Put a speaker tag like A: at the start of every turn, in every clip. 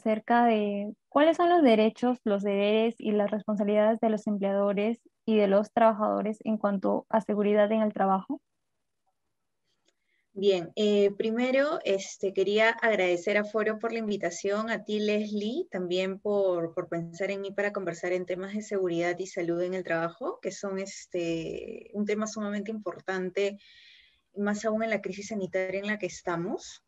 A: acerca de cuáles son los derechos, los deberes y las responsabilidades de los empleadores y de los trabajadores en cuanto a seguridad en el trabajo.
B: Bien, primero quería agradecer a Foro por la invitación, a ti Leslie, también por pensar en mí para conversar en temas de seguridad y salud en el trabajo, que son un tema sumamente importante, más aún en la crisis sanitaria en la que estamos.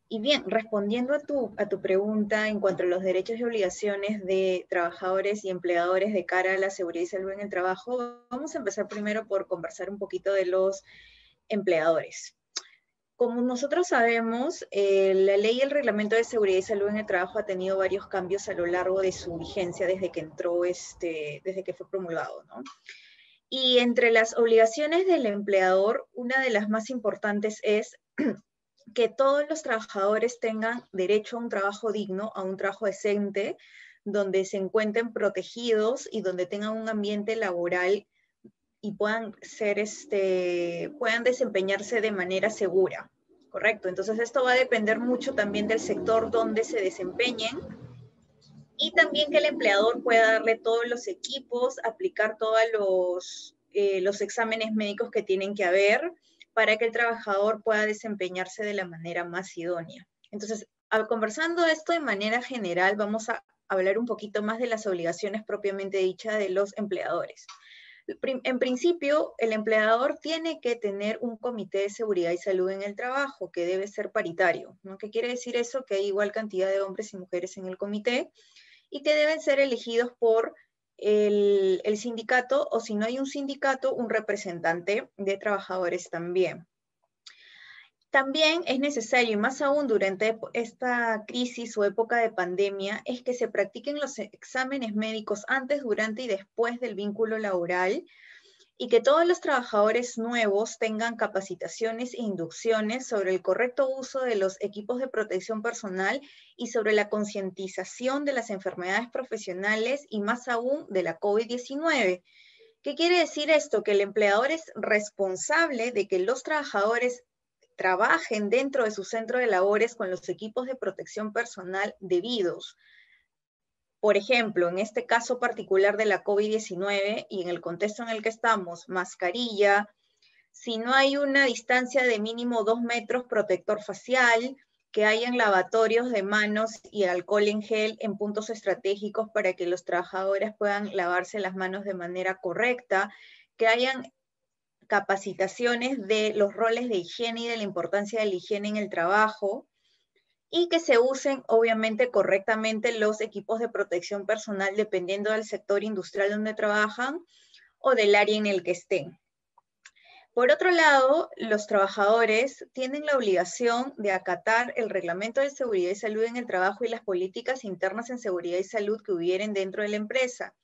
B: Y bien, respondiendo a tu pregunta en cuanto a los derechos y obligaciones de trabajadores y empleadores de cara a la seguridad y salud en el trabajo, vamos a empezar primero por conversar un poquito de los empleadores. Como nosotros sabemos, la ley y el reglamento de seguridad y salud en el trabajo ha tenido varios cambios a lo largo de su vigencia desde que entró, desde que fue promulgado, ¿no? Y entre las obligaciones del empleador, una de las más importantes es que todos los trabajadores tengan derecho a un trabajo digno, a un trabajo decente, donde se encuentren protegidos y donde tengan un ambiente laboral y puedan desempeñarse de manera segura, ¿correcto? Entonces esto va a depender mucho también del sector donde se desempeñen y también que el empleador pueda darle todos los equipos, aplicar todos los exámenes médicos que tienen que haber para que el trabajador pueda desempeñarse de la manera más idónea. Entonces, conversando esto de manera general, vamos a hablar un poquito más de las obligaciones propiamente dichas de los empleadores. En principio, el empleador tiene que tener un comité de seguridad y salud en el trabajo que debe ser paritario, ¿no? ¿Qué quiere decir eso? Que hay igual cantidad de hombres y mujeres en el comité y que deben ser elegidos por el sindicato o si no hay un sindicato, un representante de trabajadores también. También es necesario, y más aún durante esta crisis o época de pandemia, es que se practiquen los exámenes médicos antes, durante y después del vínculo laboral y que todos los trabajadores nuevos tengan capacitaciones e inducciones sobre el correcto uso de los equipos de protección personal y sobre la concientización de las enfermedades profesionales y más aún de la COVID-19. ¿Qué quiere decir esto? Que el empleador es responsable de que los trabajadores trabajen dentro de su centro de labores con los equipos de protección personal debidos. Por ejemplo, en este caso particular de la COVID-19 y en el contexto en el que estamos, mascarilla, si no hay una distancia de mínimo 2 metros, protector facial, que hayan lavatorios de manos y alcohol en gel en puntos estratégicos para que los trabajadores puedan lavarse las manos de manera correcta, que hayan capacitaciones de los roles de higiene y de la importancia de la higiene en el trabajo, y que se usen obviamente correctamente los equipos de protección personal dependiendo del sector industrial donde trabajan o del área en el que estén. Por otro lado, los trabajadores tienen la obligación de acatar el reglamento de seguridad y salud en el trabajo y las políticas internas en seguridad y salud que hubieren dentro de la empresa.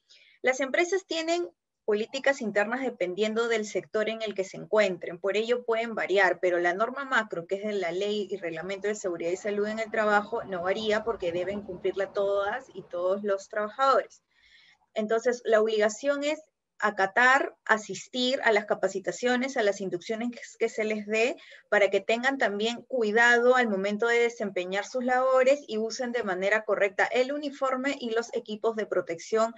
B: Las empresas tienen políticas internas dependiendo del sector en el que se encuentren, por ello pueden variar, pero la norma macro, que es de la ley y reglamento de seguridad y salud en el trabajo, no varía porque deben cumplirla todas y todos los trabajadores. Entonces, la obligación es acatar, asistir a las capacitaciones, a las inducciones que se les dé, para que tengan también cuidado al momento de desempeñar sus labores y usen de manera correcta el uniforme y los equipos de protección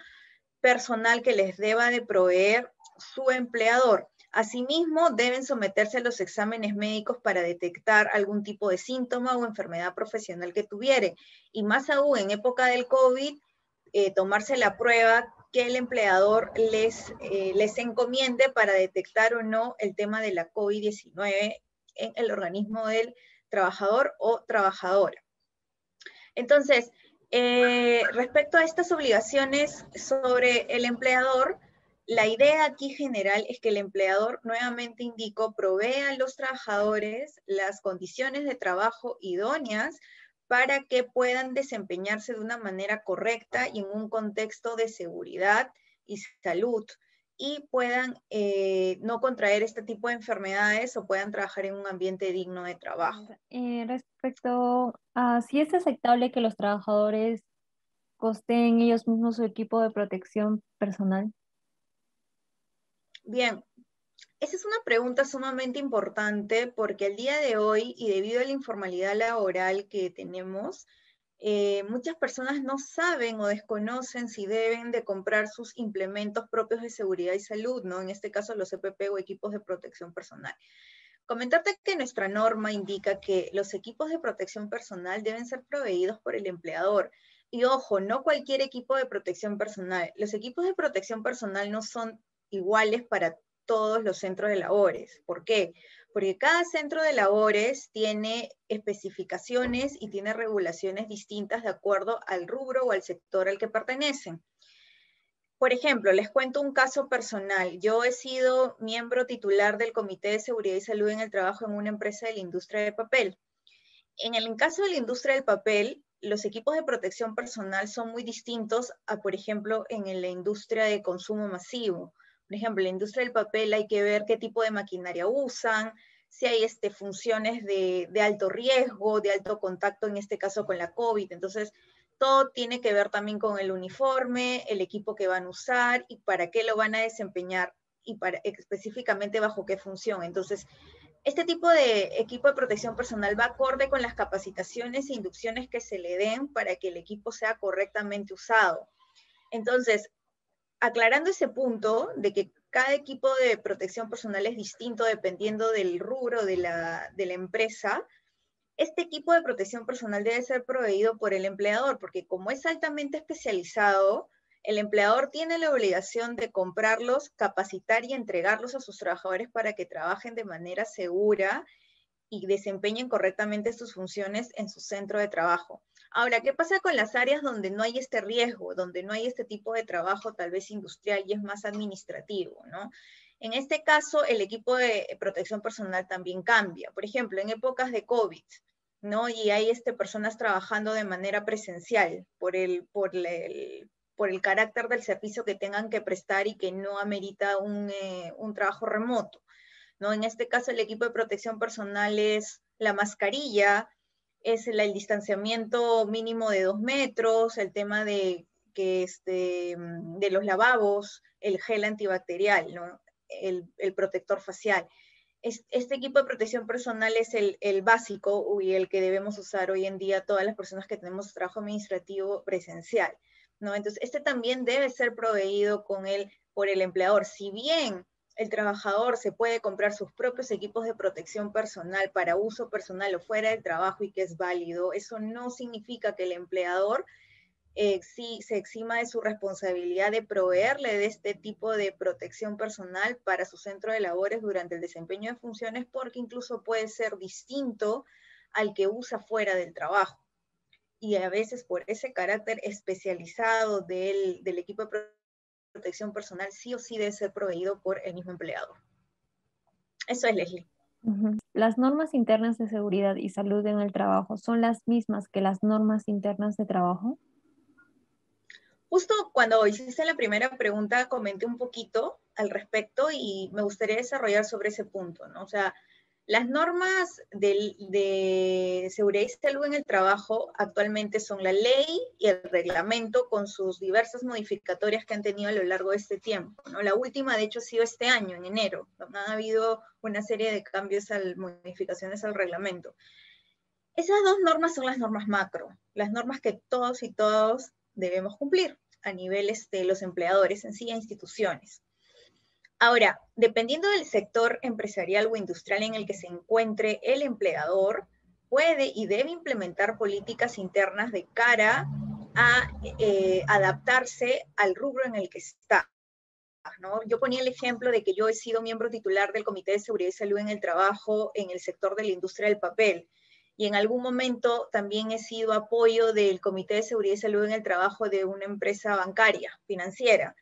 B: personal que les deba de proveer su empleador. Asimismo, deben someterse a los exámenes médicos para detectar algún tipo de síntoma o enfermedad profesional que tuviere. Y más aún, en época del COVID, tomarse la prueba que el empleador les encomiende para detectar o no el tema de la COVID-19 en el organismo del trabajador o trabajadora. Entonces, respecto a estas obligaciones sobre el empleador, la idea aquí general es que el empleador, nuevamente indico, provee a los trabajadores las condiciones de trabajo idóneas para que puedan desempeñarse de una manera correcta y en un contexto de seguridad y salud y puedan no contraer este tipo de enfermedades o puedan trabajar en un ambiente digno de trabajo.
A: Respecto a si es aceptable que los trabajadores costeen ellos mismos su equipo de protección personal.
B: Bien, esa es una pregunta sumamente importante porque el día de hoy y debido a la informalidad laboral que tenemos, muchas personas no saben o desconocen si deben de comprar sus implementos propios de seguridad y salud, ¿no? En este caso los EPP o equipos de protección personal. Comentarte que nuestra norma indica que los equipos de protección personal deben ser proveídos por el empleador. Y ojo, no cualquier equipo de protección personal. Los equipos de protección personal no son iguales para todos los centros de labores. ¿Por qué? Porque cada centro de labores tiene especificaciones y tiene regulaciones distintas de acuerdo al rubro o al sector al que pertenecen. Por ejemplo, les cuento un caso personal. Yo he sido miembro titular del Comité de Seguridad y Salud en el Trabajo en una empresa de la industria de papel. En el caso de la industria del papel, los equipos de protección personal son muy distintos a, por ejemplo, en la industria de consumo masivo. Por ejemplo, en la industria del papel hay que ver qué tipo de maquinaria usan, si hay funciones de alto riesgo, de alto contacto, en este caso con la COVID. Entonces, todo tiene que ver también con el uniforme, el equipo que van a usar y para qué lo van a desempeñar y específicamente bajo qué función. Entonces, este tipo de equipo de protección personal va acorde con las capacitaciones e inducciones que se le den para que el equipo sea correctamente usado. Entonces, aclarando ese punto de que cada equipo de protección personal es distinto dependiendo del rubro de la empresa, este equipo de protección personal debe ser proveído por el empleador, porque como es altamente especializado, el empleador tiene la obligación de comprarlos, capacitar y entregarlos a sus trabajadores para que trabajen de manera segura y desempeñen correctamente sus funciones en su centro de trabajo. Ahora, ¿qué pasa con las áreas donde no hay este riesgo, donde no hay este tipo de trabajo tal vez industrial y es más administrativo, ¿no? En este caso, el equipo de protección personal también cambia. Por ejemplo, en épocas de COVID, ¿no? Y hay personas trabajando de manera presencial por el carácter del servicio que tengan que prestar y que no amerita un trabajo remoto, ¿no? En este caso, el equipo de protección personal es la mascarilla, es el distanciamiento mínimo de 2 metros, el tema de los lavabos, el gel antibacterial, ¿no? El protector facial. Este equipo de protección personal es el básico y el que debemos usar hoy en día todas las personas que tenemos trabajo administrativo presencial, ¿no? Entonces, este también debe ser proveído por el empleador. Si bien el trabajador se puede comprar sus propios equipos de protección personal para uso personal o fuera del trabajo y que es válido, eso no significa que el empleador sí se exima de su responsabilidad de proveerle de este tipo de protección personal para su centro de labores durante el desempeño de funciones, porque incluso puede ser distinto al que usa fuera del trabajo. Y a veces por ese carácter especializado del equipo de protección personal, sí o sí debe ser proveído por el mismo empleador. Eso es, Leslie.
A: Las normas internas de seguridad y salud en el trabajo son las mismas que las normas internas de trabajo.
B: Justo cuando hiciste la primera pregunta comenté un poquito al respecto y me gustaría desarrollar sobre ese punto, ¿no? O sea, las normas de seguridad y salud en el trabajo actualmente son la ley y el reglamento con sus diversas modificatorias que han tenido a lo largo de este tiempo, ¿no? La última, de hecho, ha sido este año, en enero, ¿no? Ha habido una serie de cambios, modificaciones al reglamento. Esas dos normas son las normas macro, las normas que todos y todos debemos cumplir a nivel de los empleadores en sí e instituciones. Ahora, dependiendo del sector empresarial o industrial en el que se encuentre el empleador, puede y debe implementar políticas internas de cara a adaptarse al rubro en el que está, ¿no? Yo ponía el ejemplo de que yo he sido miembro titular del Comité de Seguridad y Salud en el Trabajo en el sector de la industria del papel. Y en algún momento también he sido apoyo del Comité de Seguridad y Salud en el Trabajo de una empresa bancaria, financiera.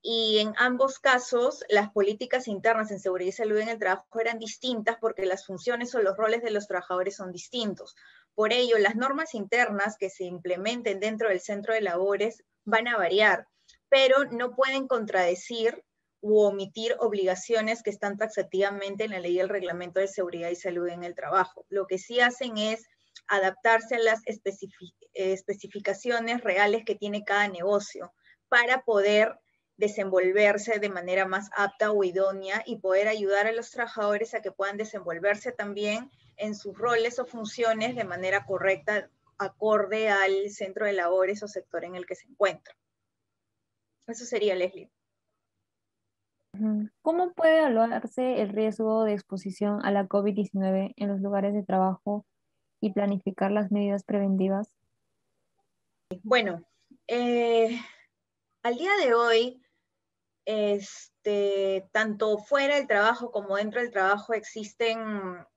B: Y en ambos casos, las políticas internas en seguridad y salud en el trabajo eran distintas porque las funciones o los roles de los trabajadores son distintos. Por ello, las normas internas que se implementen dentro del centro de labores van a variar, pero no pueden contradecir u omitir obligaciones que están taxativamente en la ley y el reglamento de seguridad y salud en el trabajo. Lo que sí hacen es adaptarse a las especificaciones reales que tiene cada negocio para poder desenvolverse de manera más apta o idónea y poder ayudar a los trabajadores a que puedan desenvolverse también en sus roles o funciones de manera correcta acorde al centro de labores o sector en el que se encuentra. Eso sería, Leslie.
A: ¿Cómo puede evaluarse el riesgo de exposición a la COVID-19 en los lugares de trabajo y planificar las medidas preventivas?
B: Bueno, al día de hoy, tanto fuera del trabajo como dentro del trabajo existen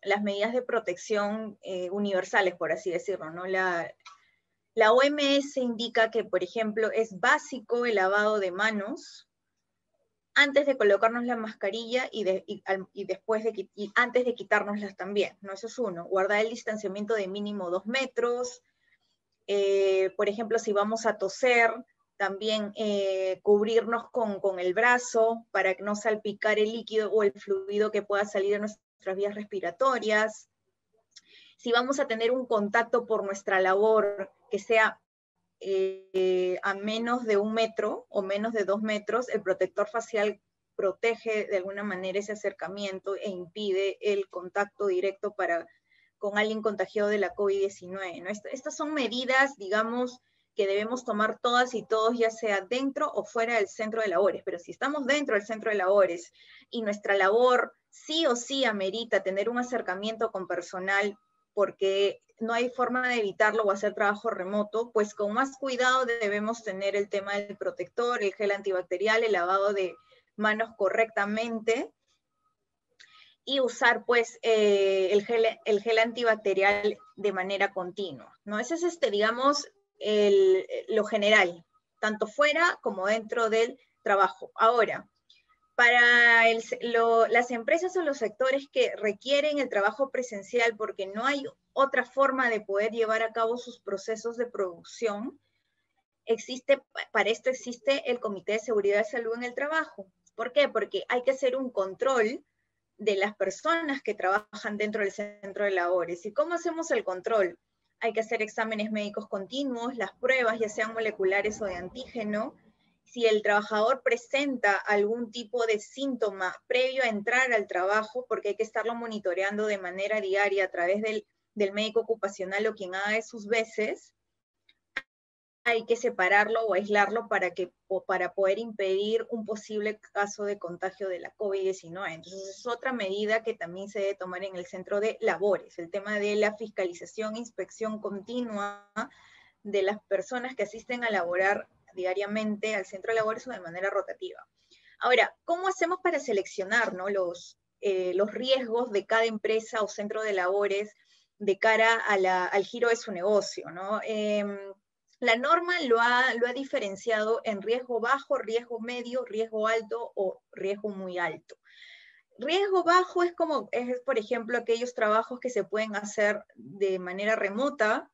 B: las medidas de protección universales, por así decirlo, ¿no? La OMS indica que, por ejemplo, es básico el lavado de manos antes de colocarnos la mascarilla y después y antes de quitárnoslas también, ¿no? Eso es uno. Guardar el distanciamiento de mínimo 2 metros. Por ejemplo, si vamos a toser, también cubrirnos con el brazo para no salpicar el líquido o el fluido que pueda salir de nuestras vías respiratorias. Si vamos a tener un contacto por nuestra labor que sea a menos de 1 metro o menos de 2 metros, el protector facial protege de alguna manera ese acercamiento e impide el contacto directo con alguien contagiado de la COVID-19, ¿no? Estas son medidas, digamos, que debemos tomar todas y todos, ya sea dentro o fuera del centro de labores. Pero si estamos dentro del centro de labores y nuestra labor sí o sí amerita tener un acercamiento con personal porque no hay forma de evitarlo o hacer trabajo remoto, pues con más cuidado debemos tener el tema del protector, el gel antibacterial, el lavado de manos correctamente y usar pues el gel antibacterial de manera continua, ¿no? Ese es, digamos, lo general, tanto fuera como dentro del trabajo. Ahora, para las empresas o los sectores que requieren el trabajo presencial porque no hay otra forma de poder llevar a cabo sus procesos de producción, para esto existe el Comité de Seguridad y Salud en el Trabajo. ¿Por qué? Porque hay que hacer un control de las personas que trabajan dentro del centro de labores. ¿Y cómo hacemos el control? Hay que hacer exámenes médicos continuos, las pruebas, ya sean moleculares o de antígeno. Si el trabajador presenta algún tipo de síntoma previo a entrar al trabajo, porque hay que estarlo monitoreando de manera diaria a través del médico ocupacional o quien haga de sus veces, hay que separarlo o aislarlo para poder impedir un posible caso de contagio de la COVID-19. Entonces, es otra medida que también se debe tomar en el centro de labores, el tema de la fiscalización, inspección continua de las personas que asisten a laborar diariamente al centro de labores o de manera rotativa. Ahora, ¿cómo hacemos para seleccionar, ¿no? los riesgos de cada empresa o centro de labores de cara al giro de su negocio, ¿no? La norma lo ha diferenciado en riesgo bajo, riesgo medio, riesgo alto o riesgo muy alto. Riesgo bajo es por ejemplo, aquellos trabajos que se pueden hacer de manera remota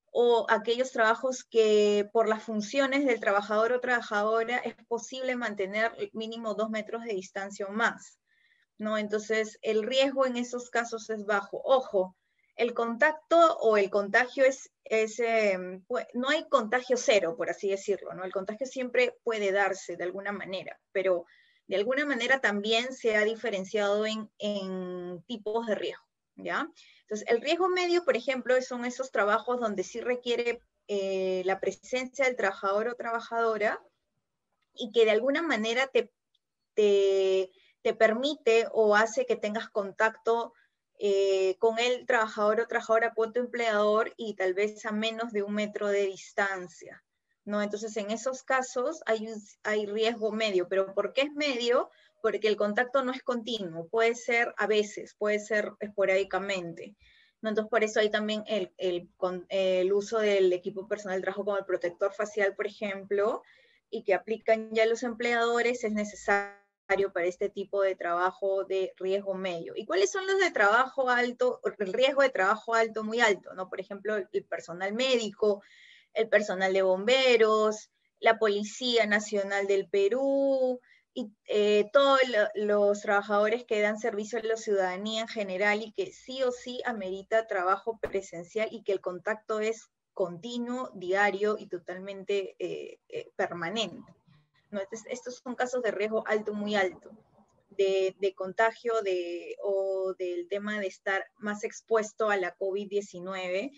B: o aquellos trabajos que por las funciones del trabajador o trabajadora es posible mantener mínimo 2 metros de distancia o más, ¿no? Entonces, el riesgo en esos casos es bajo. Ojo, el contacto o el contagio no hay contagio cero, por así decirlo, ¿no? El contagio siempre puede darse de alguna manera, pero de alguna manera también se ha diferenciado en tipos de riesgo, ¿ya? Entonces, el riesgo medio, por ejemplo, son esos trabajos donde sí requiere la presencia del trabajador o trabajadora y que de alguna manera te permite o hace que tengas contacto con el trabajador o trabajadora, con tu empleador y tal vez a menos de 1 metro de distancia, ¿no? Entonces, en esos casos hay riesgo medio, pero ¿por qué es medio? Porque el contacto no es continuo, puede ser a veces, puede ser esporádicamente, ¿no? Entonces, por eso hay también el uso del equipo personal de trabajo como el protector facial, por ejemplo, y que aplican ya los empleadores, es necesario para este tipo de trabajo de riesgo medio. ¿Y cuáles son los de trabajo alto, el riesgo de trabajo alto, muy alto, ¿no? Por ejemplo, el personal médico, el personal de bomberos, la Policía Nacional del Perú, y todos los trabajadores que dan servicio a la ciudadanía en general y que sí o sí amerita trabajo presencial y que el contacto es continuo, diario y totalmente permanente, ¿no? Estos son casos de riesgo alto, muy alto, de contagio o del tema de estar más expuesto a la COVID-19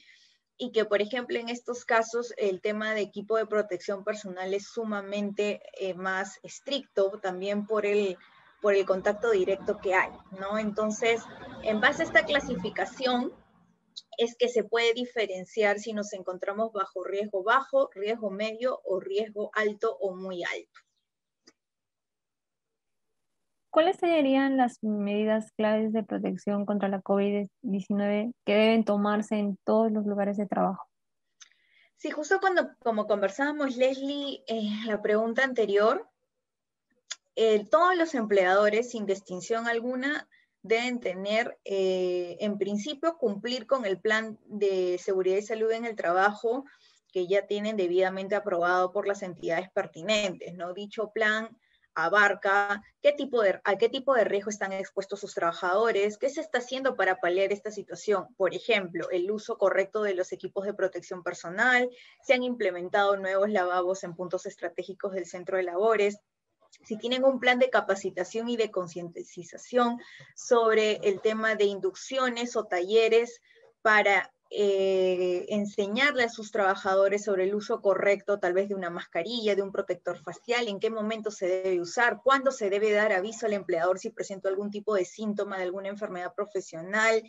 B: y que, por ejemplo, en estos casos el tema de equipo de protección personal es sumamente más estricto, también por el contacto directo que hay, ¿no? Entonces, en base a esta clasificación, es que se puede diferenciar si nos encontramos bajo, riesgo medio o riesgo alto o muy alto.
A: ¿Cuáles serían las medidas claves de protección contra la COVID-19 que deben tomarse en todos los lugares de trabajo?
B: Sí, justo como conversábamos, Leslie, la pregunta anterior, todos los empleadores, sin distinción alguna, deben tener, en principio, cumplir con el plan de seguridad y salud en el trabajo que ya tienen debidamente aprobado por las entidades pertinentes, ¿no? Dicho plan abarca a qué tipo de riesgo están expuestos sus trabajadores, qué se está haciendo para paliar esta situación. Por ejemplo, el uso correcto de los equipos de protección personal, se han implementado nuevos lavabos en puntos estratégicos del centro de labores, si tienen un plan de capacitación y de concientización sobre el tema de inducciones o talleres para enseñarle a sus trabajadores sobre el uso correcto tal vez de una mascarilla, de un protector facial, en qué momento se debe usar, cuándo se debe dar aviso al empleador si presento algún tipo de síntoma de alguna enfermedad profesional,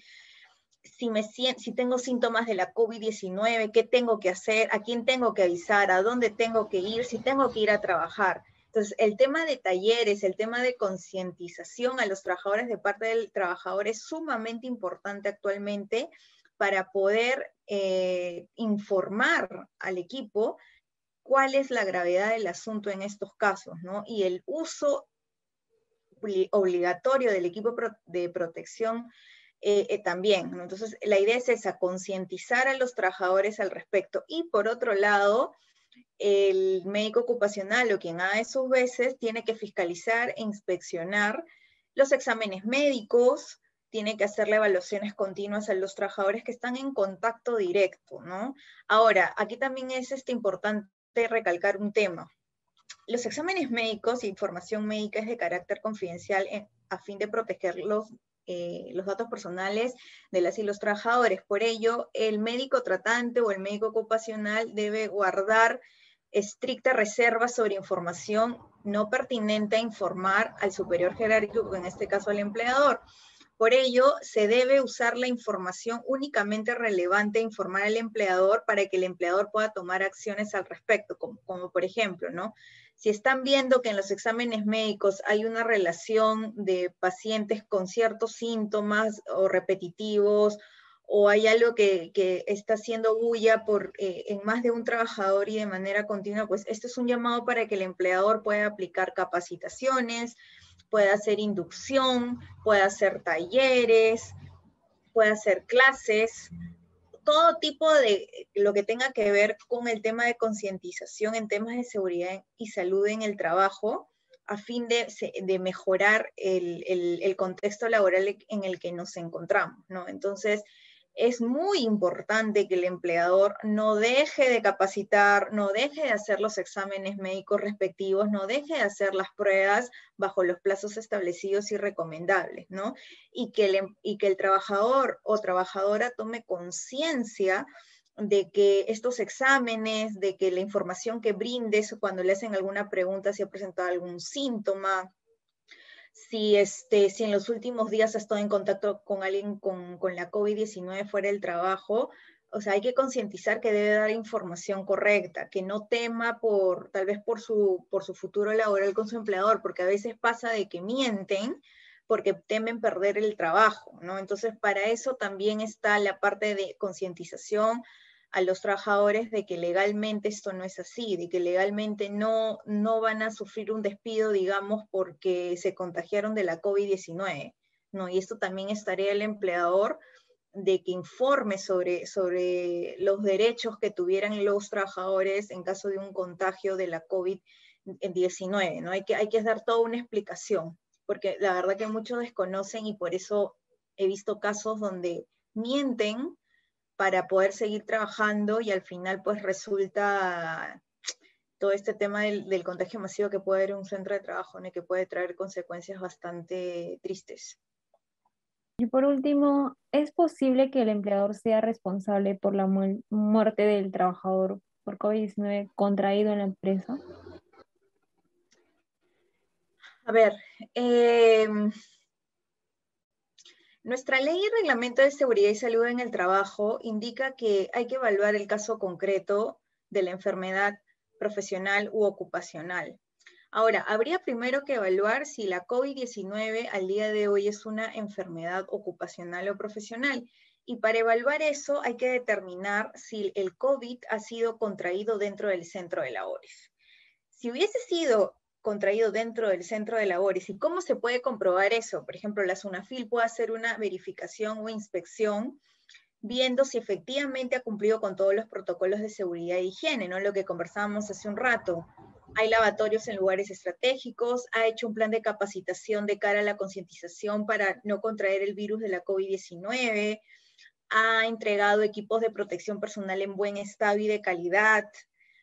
B: si tengo síntomas de la COVID-19, qué tengo que hacer, a quién tengo que avisar, a dónde tengo que ir, si tengo que ir a trabajar. Entonces, el tema de talleres, el tema de concientización a los trabajadores de parte del trabajador es sumamente importante actualmente para poder informar al equipo cuál es la gravedad del asunto en estos casos, ¿no? Y el uso obligatorio del equipo de protección también, ¿no? Entonces, la idea es esa, concientizar a los trabajadores al respecto. Y por otro lado, el médico ocupacional o quien haga sus veces tiene que fiscalizar e inspeccionar los exámenes médicos, tiene que hacerle evaluaciones continuas a los trabajadores que están en contacto directo, ¿no? Ahora, aquí también es importante recalcar un tema. Los exámenes médicos e información médica es de carácter confidencial a fin de proteger los datos personales de las y los trabajadores. Por ello, el médico tratante o el médico ocupacional debe guardar estricta reserva sobre información no pertinente a informar al superior jerárquico, en este caso al empleador. Por ello, se debe usar la información únicamente relevante a informar al empleador para que el empleador pueda tomar acciones al respecto, como por ejemplo, ¿no? Si están viendo que en los exámenes médicos hay una relación de pacientes con ciertos síntomas o repetitivos, o hay algo que está haciendo bulla en más de un trabajador y de manera continua, pues esto es un llamado para que el empleador pueda aplicar capacitaciones, pueda hacer inducción, pueda hacer talleres, pueda hacer clases, todo tipo de lo que tenga que ver con el tema de concientización en temas de seguridad y salud en el trabajo, a fin de mejorar el contexto laboral en el que nos encontramos, ¿no? Entonces, es muy importante que el empleador no deje de capacitar, no deje de hacer los exámenes médicos respectivos, no deje de hacer las pruebas bajo los plazos establecidos y recomendables, ¿no? Y que el trabajador o trabajadora tome conciencia de que estos exámenes, de que la información que brindes cuando le hacen alguna pregunta, si ha presentado algún síntoma, si en los últimos días has estado en contacto con alguien con la COVID-19 fuera del trabajo, o sea, hay que concientizar que debe dar información correcta, que no tema tal vez por su futuro laboral con su empleador, porque a veces pasa de que mienten porque temen perder el trabajo, ¿no? Entonces, para eso también está la parte de concientización a los trabajadores de que legalmente esto no es así, de que legalmente no van a sufrir un despido, digamos, porque se contagiaron de la COVID-19, ¿no? Y esto también es tarea del empleador de que informe sobre los derechos que tuvieran los trabajadores en caso de un contagio de la COVID-19, ¿no? Hay que dar toda una explicación, porque la verdad que muchos desconocen y por eso he visto casos donde mienten para poder seguir trabajando y al final pues resulta todo este tema del contagio masivo que puede haber en un centro de trabajo, ¿no? Que puede traer consecuencias bastante tristes.
A: Y por último, ¿es posible que el empleador sea responsable por la muerte del trabajador por COVID-19 contraído en la empresa?
B: A ver, eh, nuestra ley y reglamento de seguridad y salud en el trabajo indica que hay que evaluar el caso concreto de la enfermedad profesional u ocupacional. Ahora, habría primero que evaluar si la COVID-19 al día de hoy es una enfermedad ocupacional o profesional. Y para evaluar eso hay que determinar si el COVID ha sido contraído dentro del centro de labores. Si hubiese sido contraído dentro del centro de labores, ¿y cómo se puede comprobar eso? Por ejemplo, la SUNAFIL puede hacer una verificación o inspección viendo si efectivamente ha cumplido con todos los protocolos de seguridad e higiene, ¿no? Lo que conversábamos hace un rato. Hay lavatorios en lugares estratégicos, ha hecho un plan de capacitación de cara a la concientización para no contraer el virus de la COVID-19, ha entregado equipos de protección personal en buen estado y de calidad,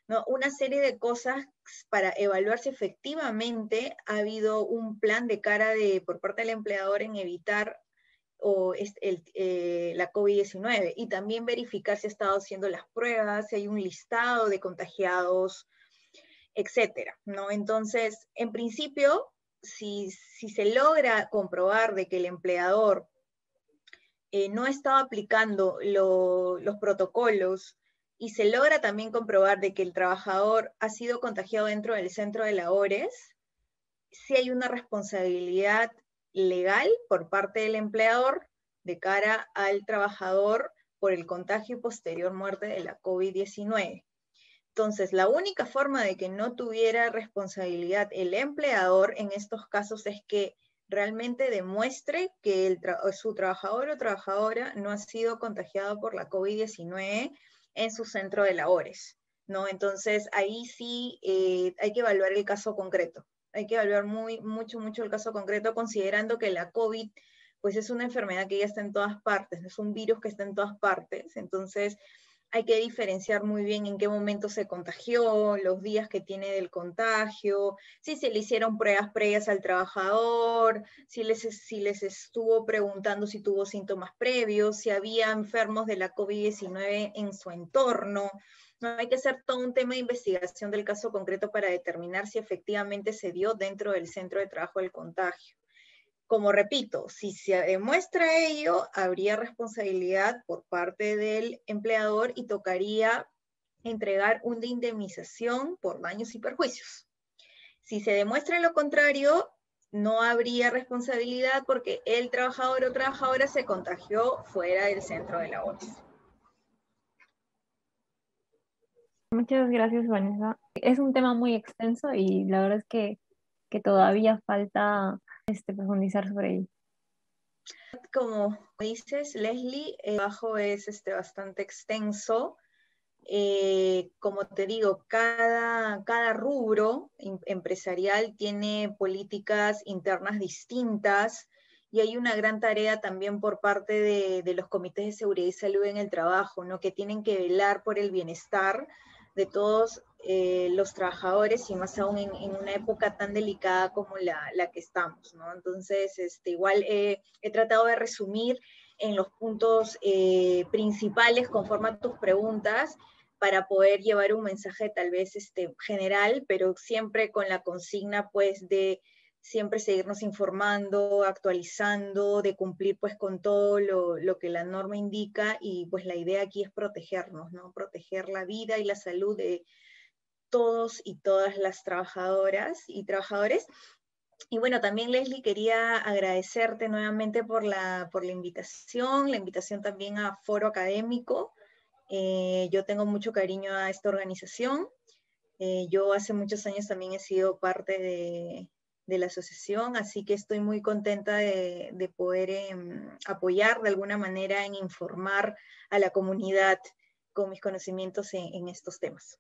B: ¿no? Una serie de cosas para evaluar si efectivamente ha habido un plan de cara por parte del empleador en evitar la COVID-19 y también verificar si ha estado haciendo las pruebas, si hay un listado de contagiados, etcétera, ¿no? Entonces, en principio, si se logra comprobar de que el empleador no estaba aplicando los protocolos y se logra también comprobar de que el trabajador ha sido contagiado dentro del centro de labores, sí hay una responsabilidad legal por parte del empleador de cara al trabajador por el contagio y posterior muerte de la COVID-19. Entonces, la única forma de que no tuviera responsabilidad el empleador en estos casos es que realmente demuestre que su trabajador o trabajadora no ha sido contagiado por la COVID-19 en su centro de labores, ¿no? Entonces, ahí sí hay que evaluar el caso concreto. Hay que evaluar mucho el caso concreto, considerando que la COVID, pues es una enfermedad que ya está en todas partes, es un virus que está en todas partes. Entonces, hay que diferenciar muy bien en qué momento se contagió, los días que tiene del contagio, si se le hicieron pruebas previas al trabajador, si les estuvo preguntando si tuvo síntomas previos, si había enfermos de la COVID-19 en su entorno. No, hay que hacer todo un tema de investigación del caso concreto para determinar si efectivamente se dio dentro del centro de trabajo el contagio. Como repito, si se demuestra ello, habría responsabilidad por parte del empleador y tocaría entregar una indemnización por daños y perjuicios. Si se demuestra lo contrario, no habría responsabilidad porque el trabajador o trabajadora se contagió fuera del centro de labores.
A: Muchas gracias, Vanessa. Es un tema muy extenso y la verdad es que todavía falta profundizar sobre ello.
B: Como dices, Leslie, el trabajo es bastante extenso. Como te digo, cada rubro empresarial tiene políticas internas distintas y hay una gran tarea también por parte de los comités de seguridad y salud en el trabajo, ¿no? Que tienen que velar por el bienestar de todos los trabajadores y más aún en una época tan delicada como la que estamos, ¿no? Entonces, igual he tratado de resumir en los puntos principales conforme a tus preguntas para poder llevar un mensaje tal vez general, pero siempre con la consigna pues de siempre seguirnos informando, actualizando, de cumplir pues con todo lo que la norma indica y pues la idea aquí es protegernos, ¿no? Proteger la vida y la salud de todos y todas las trabajadoras y trabajadores. Y bueno, también Leslie, quería agradecerte nuevamente por la invitación también a Foro Académico. Yo tengo mucho cariño a esta organización. Yo hace muchos años también he sido parte de la asociación, así que estoy muy contenta de poder apoyar de alguna manera en informar a la comunidad con mis conocimientos en estos temas.